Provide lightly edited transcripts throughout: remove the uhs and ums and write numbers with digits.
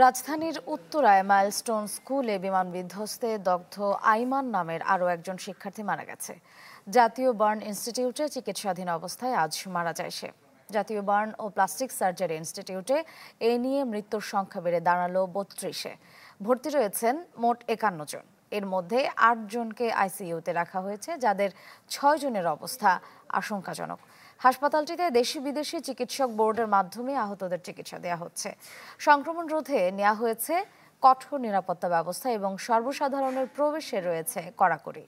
রাজধানীর উত্তরায় মাইলস্টোন স্কুলে বিমান বিধ্বস্তে দগ্ধ আইমান নামের আরও একজন শিক্ষার্থী মারা গেছে। জাতীয় বার্ন ইনস্টিটিউটে চিকিৎসাধীন অবস্থায় আজ মারা যায় সে। জাতীয় বার্ন ও প্লাস্টিক সার্জারি ইনস্টিটিউটে এ নিয়ে মৃত্যুর সংখ্যা বেড়ে দাঁড়ালো ৩২-এ। ভর্তি রয়েছেন মোট ৫১ জন। এর মধ্যে ৮ জনকে আইসিইউতে রাখা হয়েছে, যাদের ৬ জনের অবস্থা আশঙ্কাজনক। হাসপাতালটিতে দেশি বিদেশি চিকিৎসক বোর্ডের মাধ্যমে আহতদের চিকিৎসা দেওয়া হচ্ছে। সংক্রমণ রোধে নেওয়া হয়েছে কঠোর নিরাপত্তা ব্যবস্থা এবং সর্বসাধারণের প্রবেশে রয়েছে কড়াকড়ি।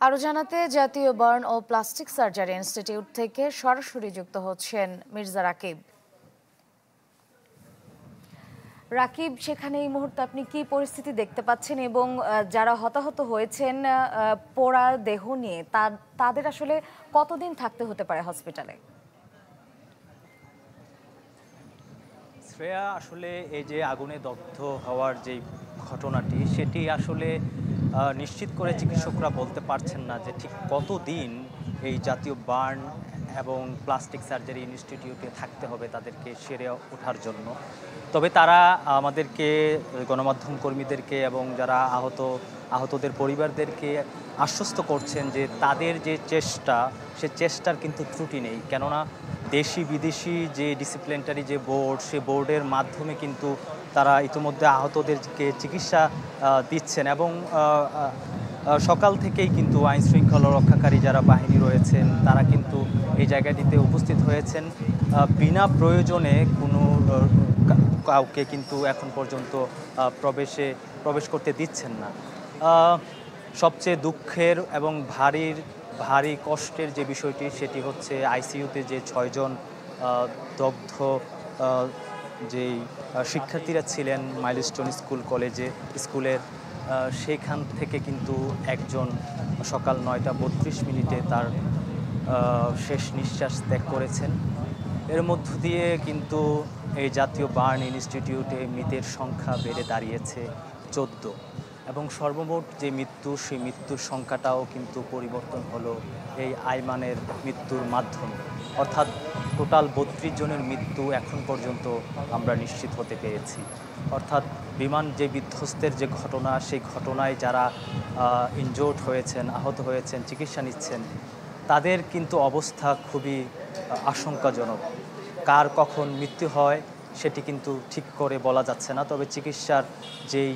আরও জানাতে জাতীয় বার্ন ও প্লাস্টিক সার্জারি ইনস্টিটিউট থেকে সরাসরি যুক্ত হচ্ছেন মির্জা রাকিব। রাকিব, সেখানে এই মুহূর্তে আপনি কি পরিস্থিতি দেখতে পাচ্ছেন এবং যারা হতাহত হয়েছেন পোড়া দেহ নিয়ে তাদের আসলে কতদিন থাকতে হতে পারে হসপিটালে? শ্রেয়া, আসলে এই যে আগুনে দগ্ধ হওয়ার যে ঘটনাটি সেটি আসলে নিশ্চিত করে চিকিৎসকরা বলতে পারছেন না যে ঠিক কতদিন এই জাতীয় বার্ন এবং প্লাস্টিক সার্জারি ইনস্টিটিউটে থাকতে হবে তাদেরকে সেরে ওঠার জন্য। তবে তারা আমাদেরকে, গণমাধ্যম কর্মীদেরকে এবং যারা আহতদের পরিবারদেরকে আশ্বস্ত করছেন যে তাদের যে চেষ্টা, সে চেষ্টার কিন্তু ত্রুটি নেই। কেননা দেশি বিদেশি যে ডিসিপ্লিনারি যে বোর্ড, সে বোর্ডের মাধ্যমে কিন্তু তারা ইতিমধ্যে আহতদেরকে চিকিৎসা দিচ্ছেন এবং সকাল থেকেই কিন্তু আইন শৃঙ্খলা রক্ষাকারী যারা বাহিনী রয়েছেন তারা কিন্তু এই জায়গাটিতে উপস্থিত হয়েছেন। বিনা প্রয়োজনে কোনো কাউকে কিন্তু এখন পর্যন্ত প্রবেশ করতে দিচ্ছেন না। সবচেয়ে দুঃখের এবং ভারী কষ্টের যে বিষয়টি, সেটি হচ্ছে আইসিইউতে যে ৬ জন দগ্ধ যেই শিক্ষার্থীরা ছিলেন মাইলস্টোন স্কুলের, সেখান থেকে কিন্তু একজন সকাল ৯টা ৩২ তার শেষ নিঃশ্বাস ত্যাগ করেছেন। এর মধ্য দিয়ে কিন্তু এই জাতীয় বার্ন ইনস্টিটিউটে মৃতের সংখ্যা বেড়ে দাঁড়িয়েছে ১৪ এবং সর্বমোট যে মৃত্যু, সেই মৃত্যুর সংখ্যাটাও কিন্তু পরিবর্তন হলো এই আইমানের মৃত্যুর মাধ্যমে। অর্থাৎ টোটাল ৩২ জনের মৃত্যু এখন পর্যন্ত আমরা নিশ্চিত হতে পেরেছি। অর্থাৎ বিমান যে বিধ্বস্তের যে ঘটনা, সেই ঘটনায় যারা ইনজোর্ড হয়েছেন, আহত হয়েছেন, চিকিৎসা নিচ্ছেন, তাদের কিন্তু অবস্থা খুবই আশঙ্কাজনক। কার কখন মৃত্যু হয় সেটি কিন্তু ঠিক করে বলা যাচ্ছে না, তবে চিকিৎসার যেই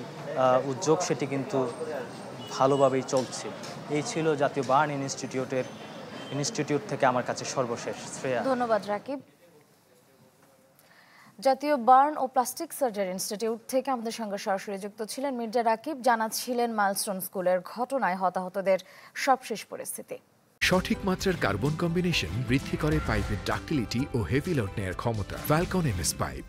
উদ্যোগ সেটি কিন্তু ভালোভাবেই চলছে। এই ছিল জাতীয় বার্ন ইনস্টিটিউট থেকে আমার কাছে সর্বশেষ। শ্রেয়া, ধন্যবাদ রাকিব। জাতীয় বার্ন ও প্লাস্টিক সার্জারি ইনস্টিটিউট থেকে আমাদের সঙ্গে সরাসরি যুক্ত ছিলেন মির্জা রাকিব, জানাচ্ছিলেন মাইলস্টোন স্কুলের ঘটনায় হতাহতদের সবশেষ পরিস্থিতি। সঠিক মাত্রার কার্বন কম্বিনেশন বৃদ্ধি করে পাইপের ডাক্টিলিটি ও হেভি লোড নেয়ার ক্ষমতা। Falcon MS pipe.